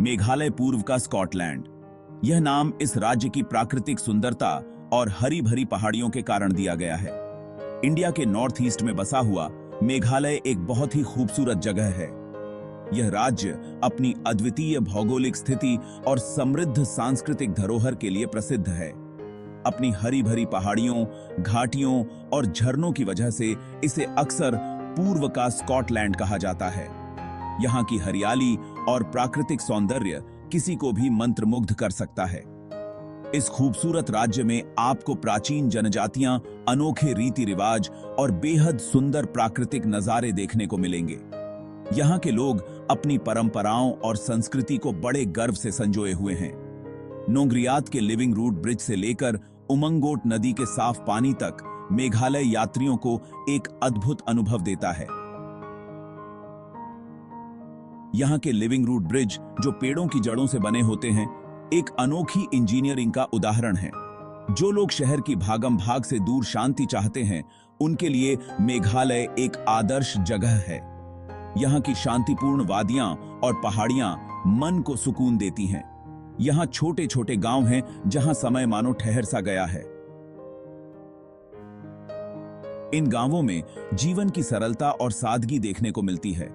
मेघालय पूर्व का स्कॉटलैंड। यह नाम इस राज्य की प्राकृतिक सुंदरता और हरी भरी पहाड़ियों के कारण दिया गया है। इंडिया के नॉर्थ ईस्ट में बसा हुआ मेघालय एक बहुत ही खूबसूरत जगह है। यह राज्य अपनी अद्वितीय भौगोलिक स्थिति और समृद्ध सांस्कृतिक धरोहर के लिए प्रसिद्ध है। अपनी हरी भरी पहाड़ियों, घाटियों और झरनों की वजह से इसे अक्सर पूर्व का स्कॉटलैंड कहा जाता है। यहाँ की हरियाली और प्राकृतिक सौंदर्य किसी को भी मंत्रमुग्ध कर सकता है। इस खूबसूरत राज्य में आपको प्राचीन जनजातियां, अनोखे रीति रिवाज और बेहद सुंदर प्राकृतिक नजारे देखने को मिलेंगे। यहाँ के लोग अपनी परंपराओं और संस्कृति को बड़े गर्व से संजोए हुए हैं। नोंग्रियात के लिविंग रूट ब्रिज से लेकर उमंगोट नदी के साफ पानी तक मेघालय यात्रियों को एक अद्भुत अनुभव देता है। यहाँ के लिविंग रूट ब्रिज, जो पेड़ों की जड़ों से बने होते हैं, एक अनोखी इंजीनियरिंग का उदाहरण है। जो लोग शहर की भागम भाग से दूर शांति चाहते हैं, उनके लिए मेघालय एक आदर्श जगह है। यहाँ की शांतिपूर्ण वादियां और पहाड़ियां मन को सुकून देती हैं। यहाँ छोटे छोटे गांव हैं जहां समय मानो ठहर सा गया है। इन गांवों में जीवन की सरलता और सादगी देखने को मिलती है।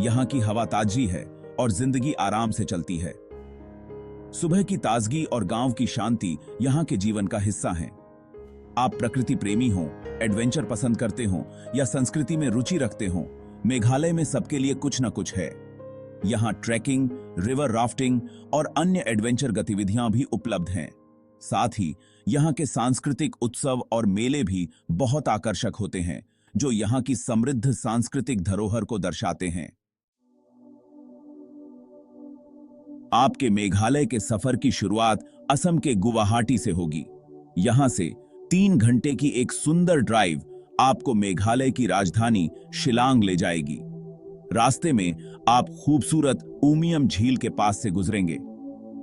यहाँ की हवा ताजी है और जिंदगी आराम से चलती है। सुबह की ताजगी और गांव की शांति यहाँ के जीवन का हिस्सा हैं। आप प्रकृति प्रेमी हो, एडवेंचर पसंद करते हो या संस्कृति में रुचि रखते हो, मेघालय में सबके लिए कुछ न कुछ है। यहाँ ट्रैकिंग, रिवर राफ्टिंग और अन्य एडवेंचर गतिविधियां भी उपलब्ध हैं। साथ ही यहाँ के सांस्कृतिक उत्सव और मेले भी बहुत आकर्षक होते हैं, जो यहाँ की समृद्ध सांस्कृतिक धरोहर को दर्शाते हैं। आपके मेघालय के सफर की शुरुआत असम के गुवाहाटी से होगी। यहां से 3 घंटे की एक सुंदर ड्राइव आपको मेघालय की राजधानी शिलांग ले जाएगी। रास्ते में आप खूबसूरत उमियम झील के पास से गुजरेंगे।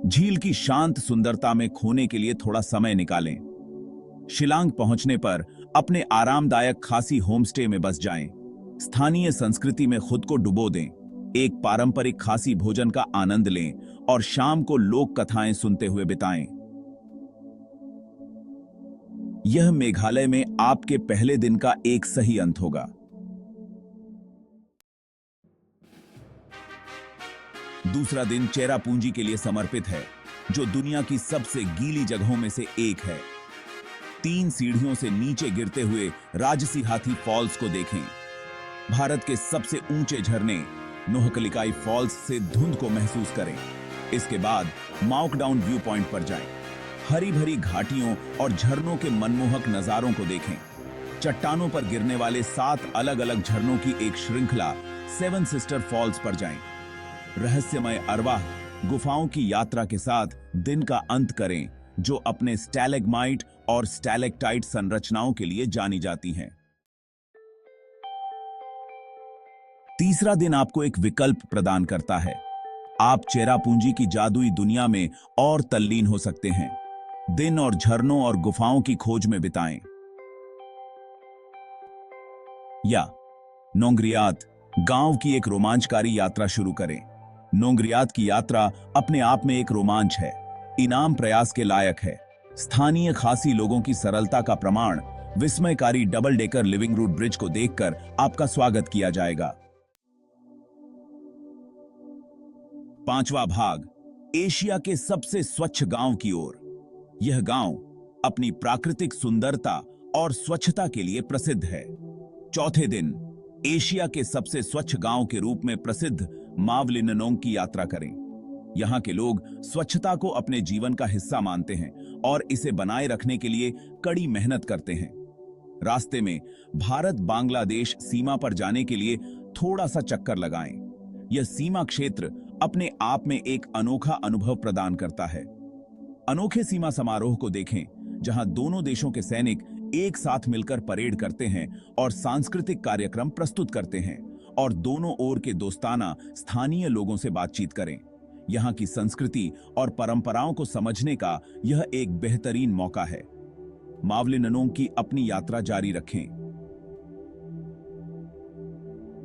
झील की शांत सुंदरता में खोने के लिए थोड़ा समय निकालें। शिलांग पहुंचने पर अपने आरामदायक खासी होमस्टे में बस जाएं। स्थानीय संस्कृति में खुद को डुबो दें। एक पारंपरिक खासी भोजन का आनंद लें और शाम को लोक कथाएं सुनते हुए बिताएं। यह मेघालय में आपके पहले दिन का एक सही अंत होगा। दूसरा दिन चेरापूंजी के लिए समर्पित है, जो दुनिया की सबसे गीली जगहों में से एक है। 3 सीढ़ियों से नीचे गिरते हुए राजसी हाथी फॉल्स को देखें। भारत के सबसे ऊंचे झरने नोहकलिकाई फॉल्स से धुंध को महसूस करें। इसके बाद माउकडाउन व्यू पॉइंट पर जाएं। हरी भरी घाटियों और झरनों के मनमोहक नजारों को देखें। चट्टानों पर गिरने वाले 7 अलग अलग झरनों की एक श्रृंखला 7 सिस्टर फॉल्स पर जाएं। रहस्यमय अरवाह गुफाओं की यात्रा के साथ दिन का अंत करें, जो अपने स्टैलेग्माइट और स्टैलेक्टाइट संरचनाओं के लिए जानी जाती हैं। तीसरा दिन आपको एक विकल्प प्रदान करता है। आप चेरापूंजी की जादुई दुनिया में और तल्लीन हो सकते हैं। दिन और झरनों और गुफाओं की खोज में बिताएं। या नोंग्रियात गांव की एक रोमांचकारी यात्रा शुरू करें। नोंग्रियात की यात्रा अपने आप में एक रोमांच है, इनाम प्रयास के लायक है। स्थानीय खासी लोगों की सरलता का प्रमाण विस्मयकारी double decker living root bridge को देखकर आपका स्वागत किया जाएगा। 5वां भाग, एशिया के सबसे स्वच्छ गांव की ओर। यह गांव अपनी प्राकृतिक सुंदरता और स्वच्छता के लिए प्रसिद्ध है। चौथे दिन एशिया के सबसे स्वच्छ गांव के रूप में प्रसिद्ध मावलिननोंग की यात्रा करें। यहाँ के लोग स्वच्छता को अपने जीवन का हिस्सा मानते हैं और इसे बनाए रखने के लिए कड़ी मेहनत करते हैं। रास्ते में भारत बांग्लादेश सीमा पर जाने के लिए थोड़ा सा चक्कर लगाएं। यह सीमा क्षेत्र अपने आप में एक अनोखा अनुभव प्रदान करता है। अनोखे सीमा समारोह को देखें, जहां दोनों देशों के सैनिक एक साथ मिलकर परेड करते हैं और सांस्कृतिक कार्यक्रम प्रस्तुत करते हैं, और दोनों ओर के दोस्ताना स्थानीय लोगों से बातचीत करें। यहाँ की संस्कृति और परंपराओं को समझने का यह एक बेहतरीन मौका है। मावलिननोंग की अपनी यात्रा जारी रखें।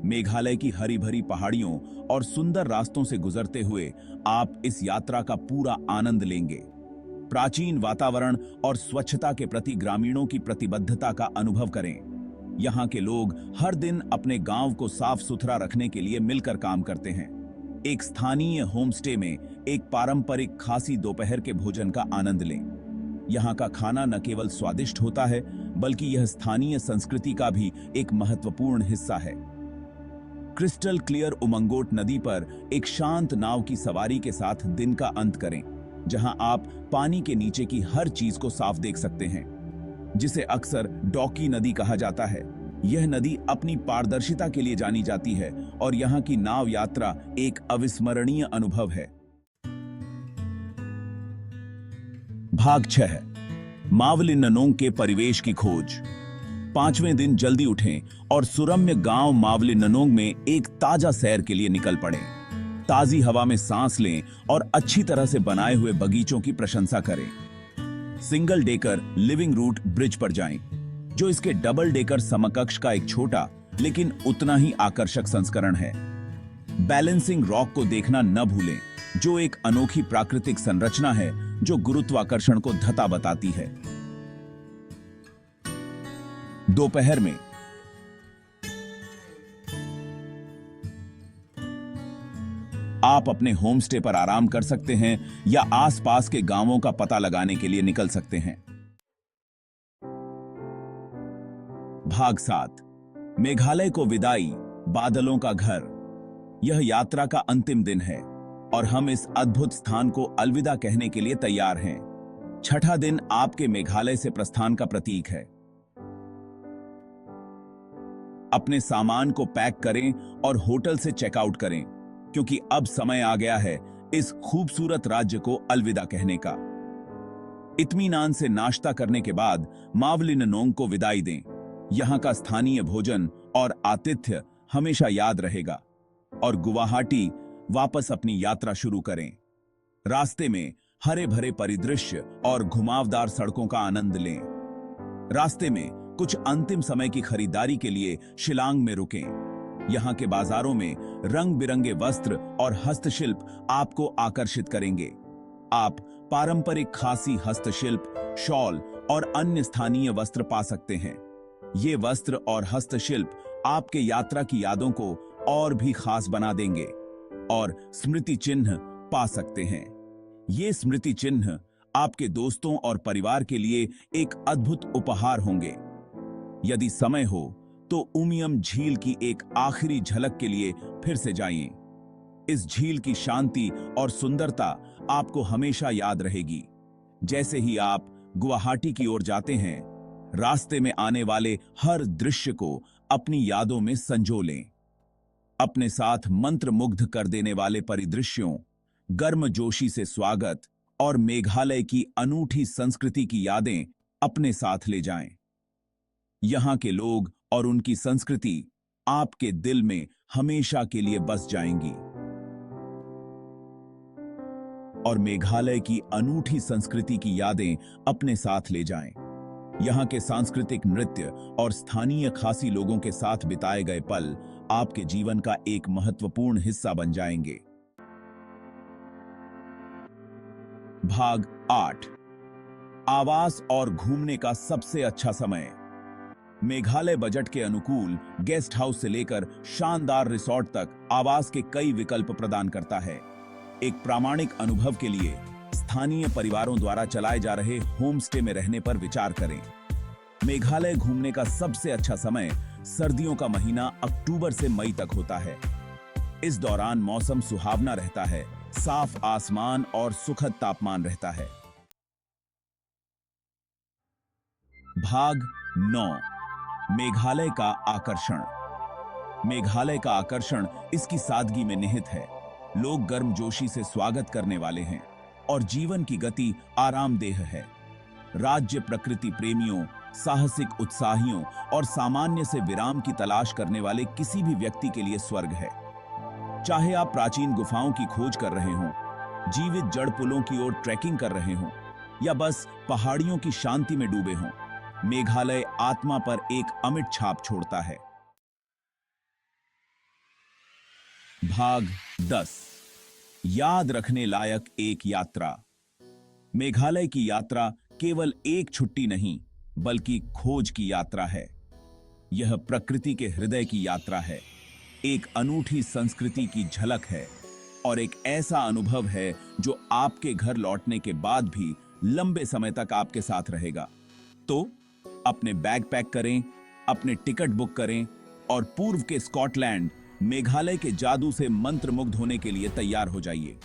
मेघालय की हरी भरी पहाड़ियों और सुंदर रास्तों से गुजरते हुए आप इस यात्रा का पूरा आनंद लेंगे। प्राचीन वातावरण और स्वच्छता के प्रति ग्रामीणों की प्रतिबद्धता का अनुभव करें। यहाँ के लोग हर दिन अपने गांव को साफ सुथरा रखने के लिए मिलकर काम करते हैं। एक स्थानीय होमस्टे में एक पारंपरिक खासी दोपहर के भोजन का आनंद लें। यहाँ का खाना न केवल स्वादिष्ट होता है, बल्कि यह स्थानीय संस्कृति का भी एक महत्वपूर्ण हिस्सा है। क्रिस्टल क्लियर उमंगोट नदी पर एक शांत नाव की सवारी के साथ दिन का अंत करें, जहां आप पानी के नीचे की हर चीज को साफ देख सकते हैं, जिसे अक्सर डॉकी नदी कहा जाता है। यह नदी अपनी पारदर्शिता के लिए जानी जाती है और यहाँ की नाव यात्रा एक अविस्मरणीय अनुभव है। भाग 6, मावलिननोंग के परिवेश की खोज। 5वें दिन जल्दी उठें और सुरम्य गांव मावलिननोंग में एक ताजा सैर के लिए निकल पड़ें। ताजी हवा में सांस लें और अच्छी तरह से बनाए हुए बगीचों की प्रशंसा करें। Single decker living root bridge पर जाएं, जो इसके डबल डेकर समकक्ष का एक छोटा लेकिन उतना ही आकर्षक संस्करण है। बैलेंसिंग रॉक को देखना न भूलें, जो एक अनोखी प्राकृतिक संरचना है जो गुरुत्वाकर्षण को धता बताती है। दोपहर में आप अपने होमस्टे पर आराम कर सकते हैं या आसपास के गांवों का पता लगाने के लिए निकल सकते हैं। भाग 7, मेघालय को विदाई, बादलों का घर। यह यात्रा का अंतिम दिन है और हम इस अद्भुत स्थान को अलविदा कहने के लिए तैयार हैं। 6ठा दिन आपके मेघालय से प्रस्थान का प्रतीक है। अपने सामान को पैक करें और होटल से चेकआउट करें, क्योंकि अब समय आ गया है इस खूबसूरत राज्य को अलविदा कहने का। इत्मीनान से नाश्ता करने के बाद मावलिननोंग को विदाई दें। यहाँ का स्थानीय भोजन और आतिथ्य हमेशा याद रहेगा और गुवाहाटी वापस अपनी यात्रा शुरू करें। रास्ते में हरे भरे परिदृश्य और घुमावदार सड़कों का आनंद लें। रास्ते में कुछ अंतिम समय की खरीदारी के लिए शिलांग में रुकें। यहाँ के बाजारों में रंग बिरंगे वस्त्र और हस्तशिल्प आपको आकर्षित करेंगे। आप पारंपरिक खासी हस्तशिल्प, शॉल और अन्य स्थानीय वस्त्र पा सकते हैं। ये वस्त्र और हस्तशिल्प आपके यात्रा की यादों को और भी खास बना देंगे और स्मृति चिन्ह पा सकते हैं। ये स्मृति चिन्ह आपके दोस्तों और परिवार के लिए एक अद्भुत उपहार होंगे। यदि समय हो तो उमियम झील की एक आखिरी झलक के लिए फिर से जाइए। इस झील की शांति और सुंदरता आपको हमेशा याद रहेगी। जैसे ही आप गुवाहाटी की ओर जाते हैं, रास्ते में आने वाले हर दृश्य को अपनी यादों में संजो लें। अपने साथ मंत्रमुग्ध कर देने वाले परिदृश्यों, गर्मजोशी से स्वागत और मेघालय की अनूठी संस्कृति की यादें अपने साथ ले जाएं। यहाँ के लोग और उनकी संस्कृति आपके दिल में हमेशा के लिए बस जाएंगी। और मेघालय की अनूठी संस्कृति की यादें अपने साथ ले जाएं। यहाँ के सांस्कृतिक नृत्य और स्थानीय खासी लोगों के साथ बिताए गए पल आपके जीवन का एक महत्वपूर्ण हिस्सा बन जाएंगे। भाग 8, आवास और घूमने का सबसे अच्छा समय। मेघालय बजट के अनुकूल गेस्ट हाउस से लेकर शानदार रिसोर्ट तक आवास के कई विकल्प प्रदान करता है। एक प्रामाणिक अनुभव के लिए स्थानीय परिवारों द्वारा चलाए जा रहे होम स्टे में रहने पर विचार करें। मेघालय घूमने का सबसे अच्छा समय सर्दियों का महीना अक्टूबर से मई तक होता है। इस दौरान मौसम सुहावना रहता है, साफ आसमान और सुखद तापमान रहता है। भाग 9, मेघालय का आकर्षण। मेघालय का आकर्षण इसकी सादगी में निहित है। लोग गर्मजोशी से स्वागत करने वाले हैं और जीवन की गति आरामदेह है। राज्य प्रकृति प्रेमियों, साहसिक उत्साहियों और सामान्य से विराम की तलाश करने वाले किसी भी व्यक्ति के लिए स्वर्ग है। चाहे आप प्राचीन गुफाओं की खोज कर रहे हों, जीवित जड़ पुलों की ओर ट्रैकिंग कर रहे हों या बस पहाड़ियों की शांति में डूबे हों, मेघालय आत्मा पर एक अमिट छाप छोड़ता है। भाग 10। याद रखने लायक एक यात्रा। मेघालय की यात्रा केवल एक छुट्टी नहीं, बल्कि खोज की यात्रा है। यह प्रकृति के हृदय की यात्रा है, एक अनूठी संस्कृति की झलक है और एक ऐसा अनुभव है जो आपके घर लौटने के बाद भी लंबे समय तक आपके साथ रहेगा। तो अपने बैग पैक करें, अपने टिकट बुक करें और पूर्व के स्कॉटलैंड, मेघालय के जादू से मंत्रमुग्ध होने के लिए तैयार हो जाइए।